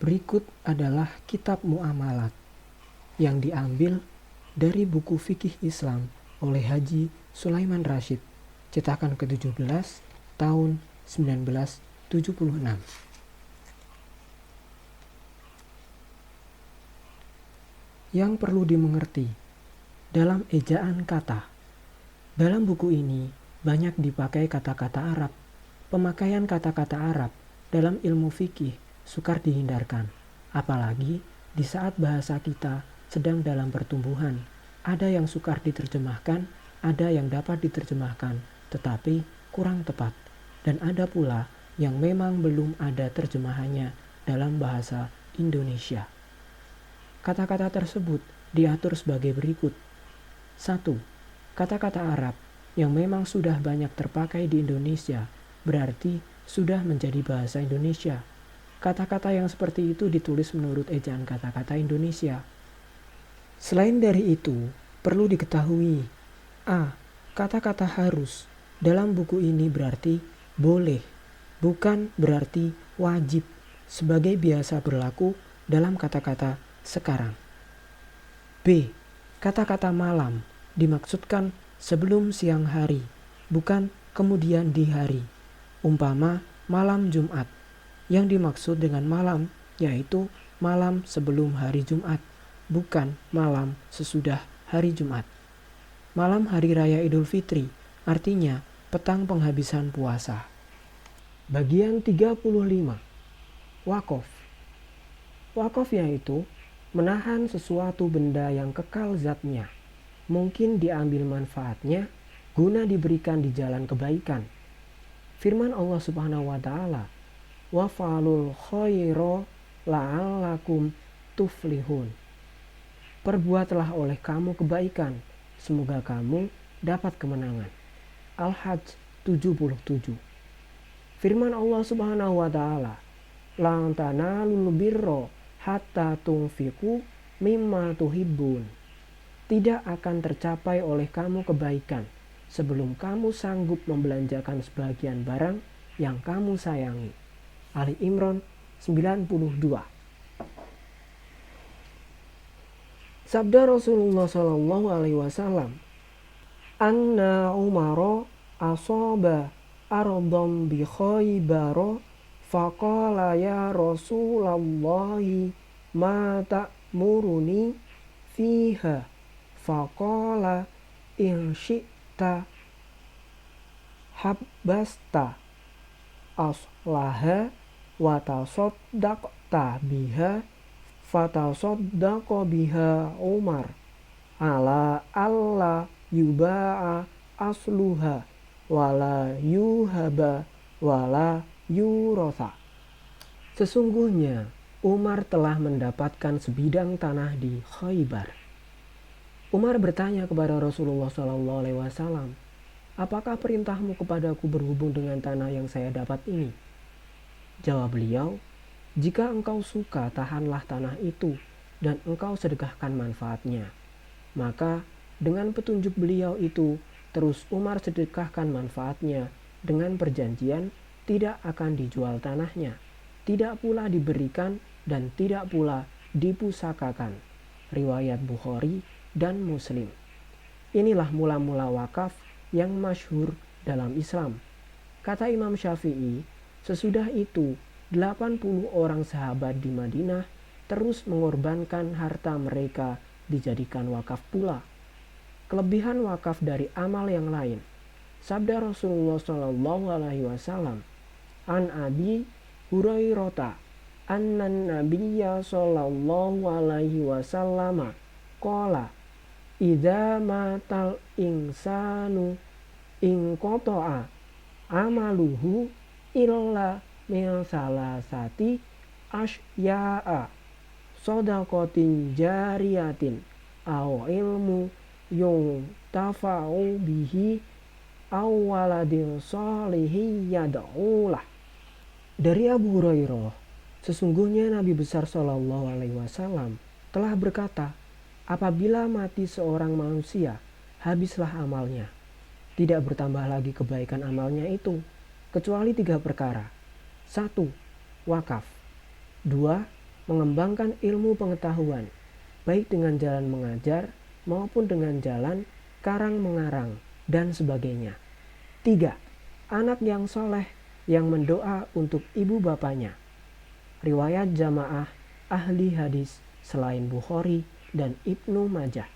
Berikut adalah kitab muamalat yang diambil dari buku fikih Islam oleh Haji Sulaiman Rashid, cetakan ke-17 tahun 1976. Yang perlu dimengerti dalam ejaan kata. Dalam buku ini banyak dipakai kata-kata Arab. Pemakaian kata-kata Arab dalam ilmu fikih sukar dihindarkan, apalagi di saat bahasa kita sedang dalam pertumbuhan. Ada yang sukar diterjemahkan, ada yang dapat diterjemahkan, tetapi kurang tepat. Dan ada pula yang memang belum ada terjemahannya dalam bahasa Indonesia. Kata-kata tersebut diatur sebagai berikut. 1. Kata-kata Arab yang memang sudah banyak terpakai di Indonesia berarti sudah menjadi bahasa Indonesia. Kata-kata yang seperti itu ditulis menurut ejaan kata-kata Indonesia. Selain dari itu, perlu diketahui A. Kata-kata harus dalam buku ini berarti boleh, bukan berarti wajib, sebagai biasa berlaku dalam kata-kata sekarang. B. Kata-kata malam dimaksudkan sebelum siang hari, bukan kemudian di hari. Umpama malam Jumat, yang dimaksud dengan malam yaitu malam sebelum hari Jumat, bukan malam sesudah hari Jumat. Malam hari raya Idul Fitri artinya petang penghabisan puasa. Bagian 35. Wakaf. Wakaf yaitu menahan sesuatu benda yang kekal zatnya, mungkin diambil manfaatnya guna diberikan di jalan kebaikan. Firman Allah Subhanahu wa taala, "Wa fa'alul khaira la'allakum tuflihun." Perbuatlah oleh kamu kebaikan, semoga kamu dapat kemenangan. Al-Hajj 77. Firman Allah Subhanahu wa taala, "Lan tanalul birra hatta tunfiqu mimma tuhibbun." Tidak akan tercapai oleh kamu kebaikan sebelum kamu sanggup membelanjakan sebagian barang yang kamu sayangi. Ali Imran 92. Sabda Rasulullah SAW, "Anna Umaro asaba ardham bi Khaybara faqala ya Rasulullah ma ta'muruni fiha, faqala in syi'ta habbasta aslaha wa tasaddaqta biha fatasaddaqa biha Umar ala alla yuba'a asluha wala yuhaba wala yurotha." Sesungguhnya Umar telah mendapatkan sebidang tanah di Khaybar. Umar bertanya kepada Rasulullah SAW, "Apakah perintahmu kepadaku berhubung dengan tanah yang saya dapat ini?" Jawab beliau, "Jika engkau suka, tahanlah tanah itu dan engkau sedekahkan manfaatnya." Maka dengan petunjuk beliau itu, terus Umar sedekahkan manfaatnya dengan perjanjian tidak akan dijual tanahnya, tidak pula diberikan dan tidak pula dipusakakan. Riwayat Bukhari dan Muslim. Inilah mula-mula wakaf yang masyhur dalam Islam. Kata Imam Syafi'i, sesudah itu 80 orang sahabat di Madinah terus mengorbankan harta mereka dijadikan wakaf pula. Kelebihan wakaf dari amal yang lain. Sabda Rasulullah SAW, "An Abi Hurairah annan Nabiyya sallallahu alaihi wasallam qala idza matal insanu in qata'a amaluhu illa min salasati asya'a shadaqatin jariyatin aw ilmu yuntafa'u bihi aw waladin shalihin yad'ulah." Dari Abu Hurairah, sesungguhnya Nabi besar Shallallahu Alaihi Wasallam telah berkata, apabila mati seorang manusia, habislah amalnya. Tidak bertambah lagi kebaikan amalnya itu, kecuali 3 perkara. 1. Wakaf. 2. mengembangkan ilmu pengetahuan, baik dengan jalan mengajar maupun dengan jalan karang-mengarang, dan sebagainya. 3. Anak yang soleh yang mendoa untuk ibu bapanya. Riwayat jamaah ahli hadis selain Bukhari dan Ibnu Majah.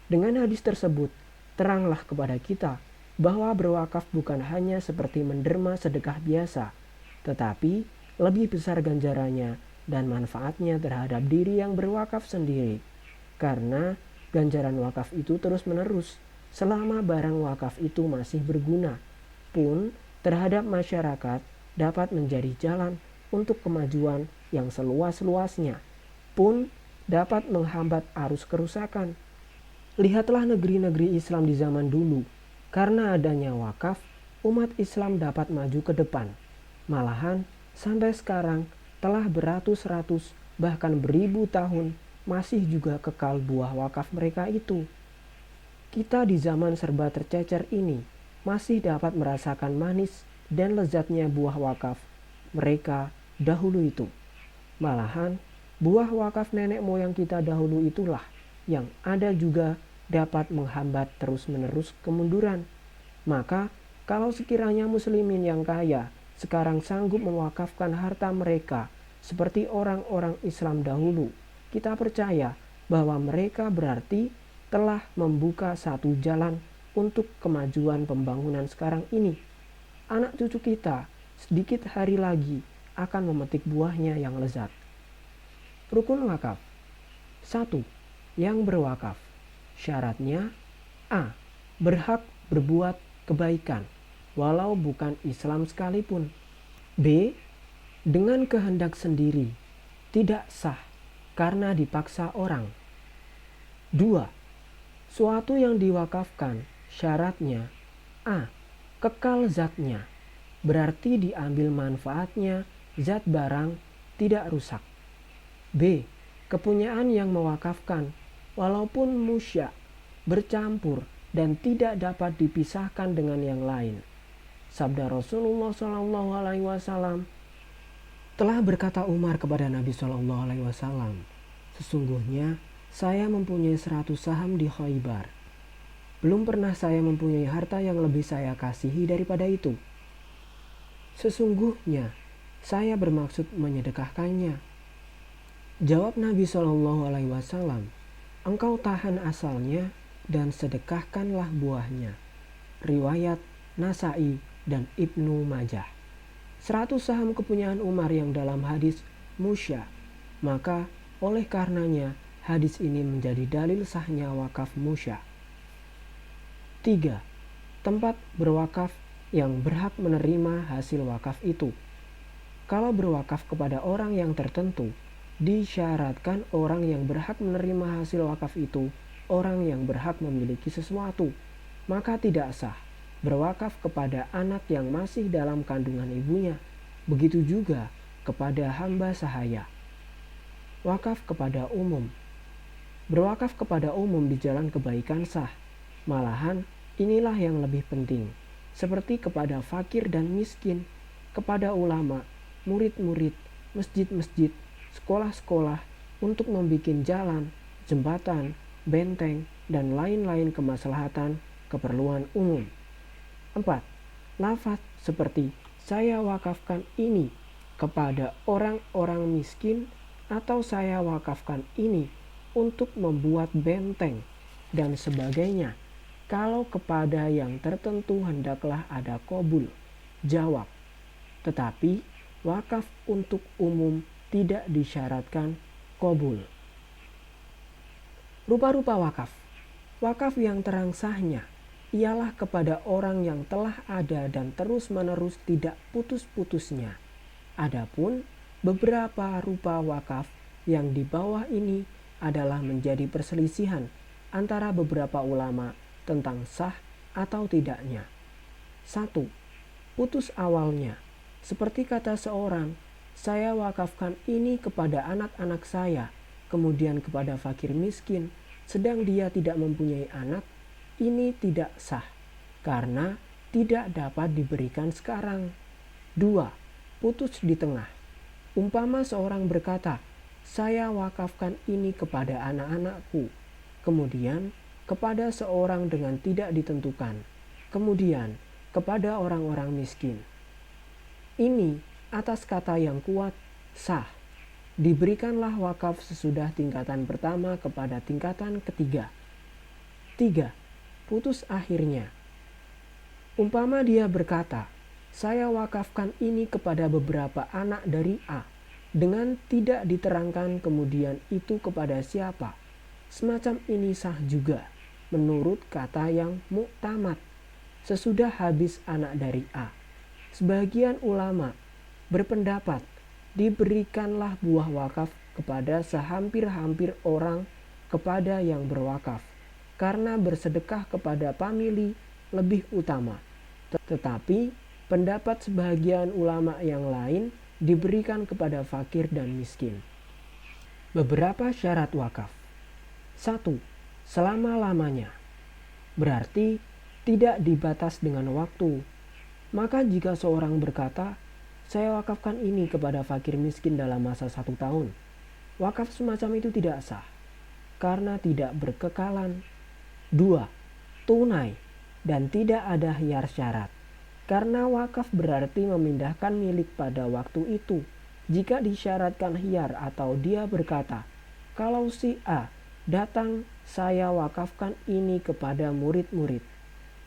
Dengan hadis tersebut, teranglah kepada kita bahwa berwakaf bukan hanya seperti menderma sedekah biasa, tetapi lebih besar ganjarannya dan manfaatnya terhadap diri yang berwakaf sendiri. Karena ganjaran wakaf itu terus-menerus selama barang wakaf itu masih berguna, pun terhadap masyarakat dapat menjadi jalan untuk kemajuan yang seluas-luasnya, pun dapat menghambat arus kerusakan. Lihatlah negeri-negeri Islam di zaman dulu. Karena adanya wakaf, umat Islam dapat maju ke depan. Malahan sampai sekarang telah beratus-ratus bahkan beribu tahun masih juga kekal buah wakaf mereka itu. Kita di zaman serba tercecer ini masih dapat merasakan manis dan lezatnya buah wakaf mereka dahulu itu. Malahan buah wakaf nenek moyang kita dahulu itulah yang ada juga dapat menghambat terus-menerus kemunduran. Maka kalau sekiranya muslimin yang kaya sekarang sanggup mewakafkan harta mereka seperti orang-orang Islam dahulu, kita percaya bahwa mereka berarti telah membuka satu jalan untuk kemajuan pembangunan sekarang ini. Anak cucu kita sedikit hari lagi akan memetik buahnya yang lezat. Rukun wakaf. 1. Yang berwakaf. Syaratnya: A. Berhak berbuat kebaikan, walau bukan Islam sekalipun. B. Dengan kehendak sendiri, tidak sah karena dipaksa orang. 2. Suatu yang diwakafkan, syaratnya: A. Kekal zatnya, berarti diambil manfaatnya, zat barang tidak rusak. B. Kepunyaan yang mewakafkan, walaupun musya, bercampur dan tidak dapat dipisahkan dengan yang lain. Sabda Rasulullah SAW, telah berkata Umar kepada Nabi SAW, sesungguhnya saya mempunyai 100 saham di Khaybar. Belum pernah saya mempunyai harta yang lebih saya kasihi daripada itu. Sesungguhnya saya bermaksud menyedekahkannya. Jawab Nabi SAW, engkau tahan asalnya dan sedekahkanlah buahnya. Riwayat Nasai dan Ibnu Majah. 100 saham kepunyaan Umar yang dalam hadis musya. Maka oleh karenanya hadis ini menjadi dalil sahnya wakaf musya. 3. Tempat berwakaf yang berhak menerima hasil wakaf itu. Kalau berwakaf kepada orang yang tertentu, disyaratkan orang yang berhak menerima hasil wakaf itu orang yang berhak memiliki sesuatu, maka tidak sah berwakaf kepada anak yang masih dalam kandungan ibunya. Begitu juga kepada hamba sahaya. Wakaf kepada umum. Berwakaf kepada umum di jalan kebaikan sah. Malahan inilah yang lebih penting, seperti kepada fakir dan miskin, kepada ulama, murid-murid, masjid-masjid, sekolah-sekolah untuk membuat jalan, jembatan, benteng, dan lain-lain kemaslahatan keperluan umum. 4. Lafaz seperti saya wakafkan ini kepada orang-orang miskin atau saya wakafkan ini untuk membuat benteng dan sebagainya. Kalau kepada yang tertentu hendaklah ada qabul, jawab. Tetapi wakaf untuk umum tidak disyaratkan qabul. Rupa-rupa wakaf. Wakaf yang terang sahnya ialah kepada orang yang telah ada dan terus-menerus tidak putus-putusnya. Adapun beberapa rupa wakaf yang di bawah ini adalah menjadi perselisihan antara beberapa ulama tentang sah atau tidaknya. 1. Putus awalnya. Seperti kata seorang, saya wakafkan ini kepada anak-anak saya, kemudian kepada fakir miskin, sedang dia tidak mempunyai anak. Ini tidak sah, karena tidak dapat diberikan sekarang. 2. Putus di tengah. Umpama seorang berkata, saya wakafkan ini kepada anak-anakku, kemudian kepada seorang dengan tidak ditentukan, kemudian kepada orang-orang miskin. Ini atas kata yang kuat, sah. Diberikanlah wakaf sesudah tingkatan pertama kepada tingkatan ketiga. 3. Putus akhirnya. Umpama dia berkata, saya wakafkan ini kepada beberapa anak dari A, dengan tidak diterangkan kemudian itu kepada siapa. Semacam ini sah juga, menurut kata yang muktamad, sesudah habis anak dari A. Sebagian ulama berpendapat diberikanlah buah wakaf kepada sehampir-hampir orang kepada yang berwakaf, karena bersedekah kepada famili lebih utama. Tetapi pendapat sebagian ulama yang lain diberikan kepada fakir dan miskin. Beberapa syarat wakaf. 1. Selama-lamanya. Berarti tidak dibatas dengan waktu. Maka jika seorang berkata, saya wakafkan ini kepada fakir miskin dalam masa 1 tahun, wakaf semacam itu tidak sah, karena tidak berkekalan. 2. Tunai dan tidak ada hiar syarat, karena wakaf berarti memindahkan milik pada waktu itu. Jika disyaratkan hiar atau dia berkata, kalau si A datang, saya wakafkan ini kepada murid-murid,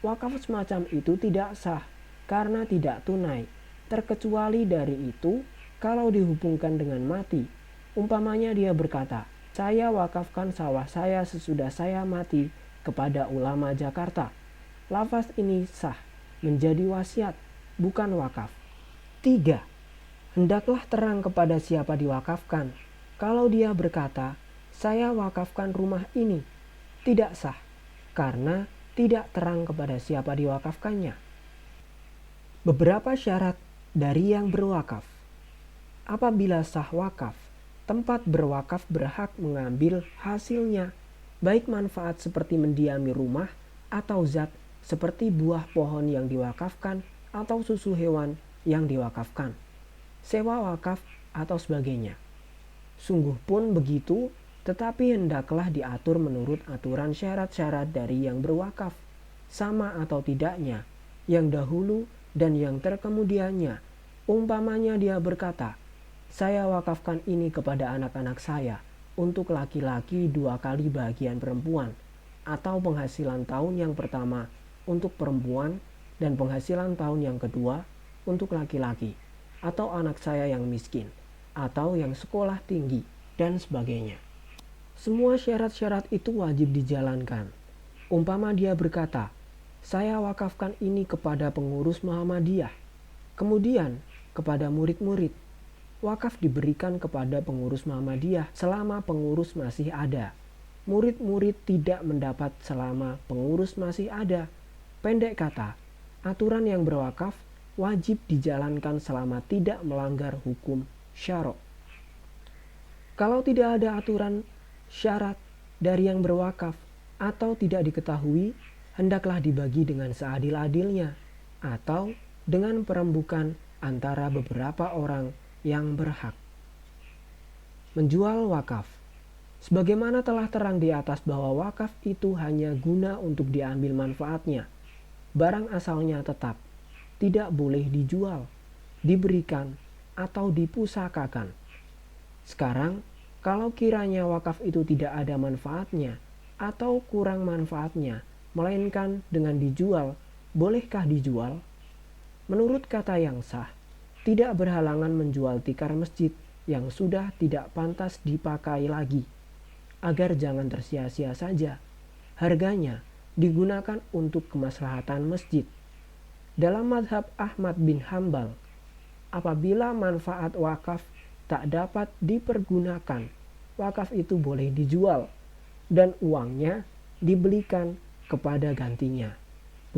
wakaf semacam itu tidak sah karena tidak tunai, terkecuali dari itu kalau dihubungkan dengan mati. Umpamanya dia berkata, saya wakafkan sawah saya sesudah saya mati kepada ulama Jakarta. Lafaz ini sah, menjadi wasiat, bukan wakaf. 3. Hendaklah terang kepada siapa diwakafkan. Kalau dia berkata, saya wakafkan rumah ini, tidak sah, karena tidak terang kepada siapa diwakafkannya. Beberapa syarat dari yang berwakaf. Apabila sah wakaf, tempat berwakaf berhak mengambil hasilnya, baik manfaat seperti mendiami rumah atau zat seperti buah pohon yang diwakafkan atau susu hewan yang diwakafkan, sewa wakaf atau sebagainya. Sungguh pun begitu, tetapi hendaklah diatur menurut aturan syarat-syarat dari yang berwakaf, sama atau tidaknya, yang dahulu dan yang terkemudiannya. Umpamanya dia berkata, saya wakafkan ini kepada anak-anak saya, untuk laki-laki 2 kali bagian perempuan, atau penghasilan tahun yang pertama untuk perempuan dan penghasilan tahun yang kedua untuk laki-laki, atau anak saya yang miskin, atau yang sekolah tinggi, dan sebagainya. Semua syarat-syarat itu wajib dijalankan. Umpama dia berkata, saya wakafkan ini kepada pengurus Muhammadiyah, kemudian kepada murid-murid. Wakaf diberikan kepada pengurus Muhammadiyah selama pengurus masih ada. Murid-murid tidak mendapat selama pengurus masih ada. Pendek kata, aturan yang berwakaf wajib dijalankan selama tidak melanggar hukum syara'. Kalau tidak ada aturan syarat dari yang berwakaf atau tidak diketahui, hendaklah dibagi dengan seadil-adilnya atau dengan perembukan antara beberapa orang yang berhak. Menjual wakaf. Sebagaimana telah terang di atas bahwa wakaf itu hanya guna untuk diambil manfaatnya, barang asalnya tetap, tidak boleh dijual, diberikan, atau dipusakakan. Sekarang, kalau kiranya wakaf itu tidak ada manfaatnya atau kurang manfaatnya, melainkan dengan dijual, bolehkah dijual? Menurut kata yang sah, tidak berhalangan menjual tikar masjid yang sudah tidak pantas dipakai lagi, agar jangan tersia-sia saja. Harganya digunakan untuk kemaslahatan masjid. Dalam mazhab Ahmad bin Hambal, apabila manfaat wakaf tak dapat dipergunakan, wakaf itu boleh dijual dan uangnya dibelikan kepada gantinya.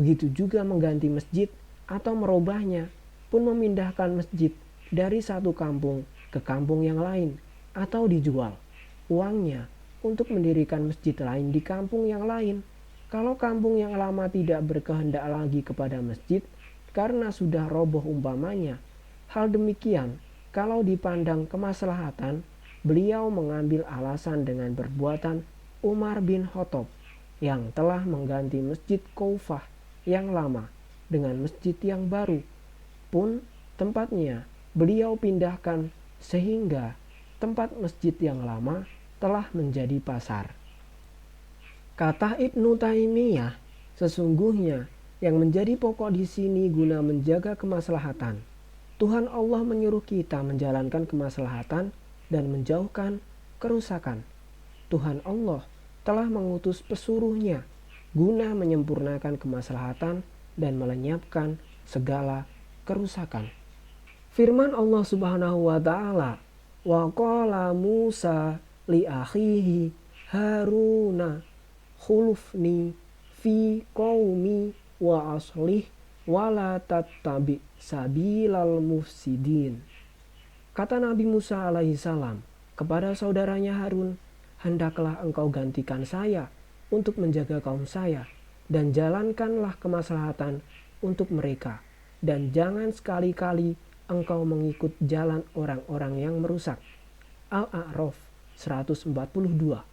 Begitu juga mengganti masjid atau merubahnya, pun memindahkan masjid dari satu kampung ke kampung yang lain, atau dijual uangnya untuk mendirikan masjid lain di kampung yang lain. Kalau kampung yang lama tidak berkehendak lagi kepada masjid karena sudah roboh umpamanya, hal demikian kalau dipandang kemaslahatan beliau mengambil alasan dengan perbuatan Umar bin Khattab yang telah mengganti Masjid Kufah yang lama dengan masjid yang baru pun tempatnya beliau pindahkan sehingga tempat masjid yang lama telah menjadi pasar. Kata Ibnu Taimiyah, sesungguhnya yang menjadi pokok di sini guna menjaga kemaslahatan. Tuhan Allah menyuruh kita menjalankan kemaslahatan dan menjauhkan kerusakan. Tuhan Allah telah mengutus pesuruhnya guna menyempurnakan kemaslahatan dan melenyapkan segala kerusakan. Firman Allah Subhanahu wa taala, "Wa qala Musa li akhihi Haruna khulufni fi qaumi wa aslih wa la tattabi sabilal mufsidin." Kata Nabi Musa alaihissalam kepada saudaranya Harun, "Hendaklah engkau gantikan saya untuk menjaga kaum saya, dan jalankanlah kemaslahatan untuk mereka, dan jangan sekali-kali engkau mengikut jalan orang-orang yang merusak." Al-A'raf 142.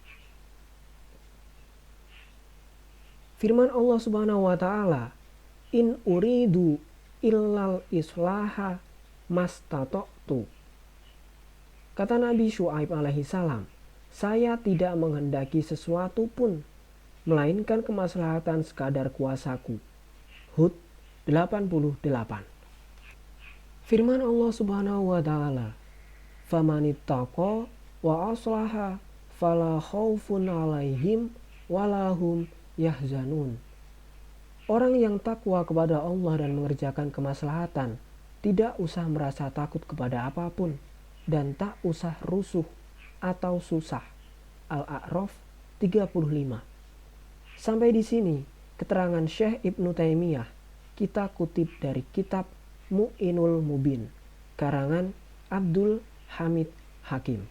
Firman Allah Subhanahu wa taala, "In uridu illal islaha mastata'tu." Kata Nabi Syuaib alaihissalam, "Saya tidak menghendaki sesuatu pun melainkan kemaslahatan sekadar kuasaku." Hud 88. Firman Allah Subhanahu wa taala, "Famanittaqa wa aslaha fala khaufun 'alaihim walahum yahzanun." Orang yang takwa kepada Allah dan mengerjakan kemaslahatan tidak usah merasa takut kepada apapun dan tak usah rusuh atau susah. Al-A'raf 35. Sampai di sini keterangan Syekh Ibnu Taimiyah. Kita kutip dari kitab Mu'inul Mubin, karangan Abdul Hamid Hakim.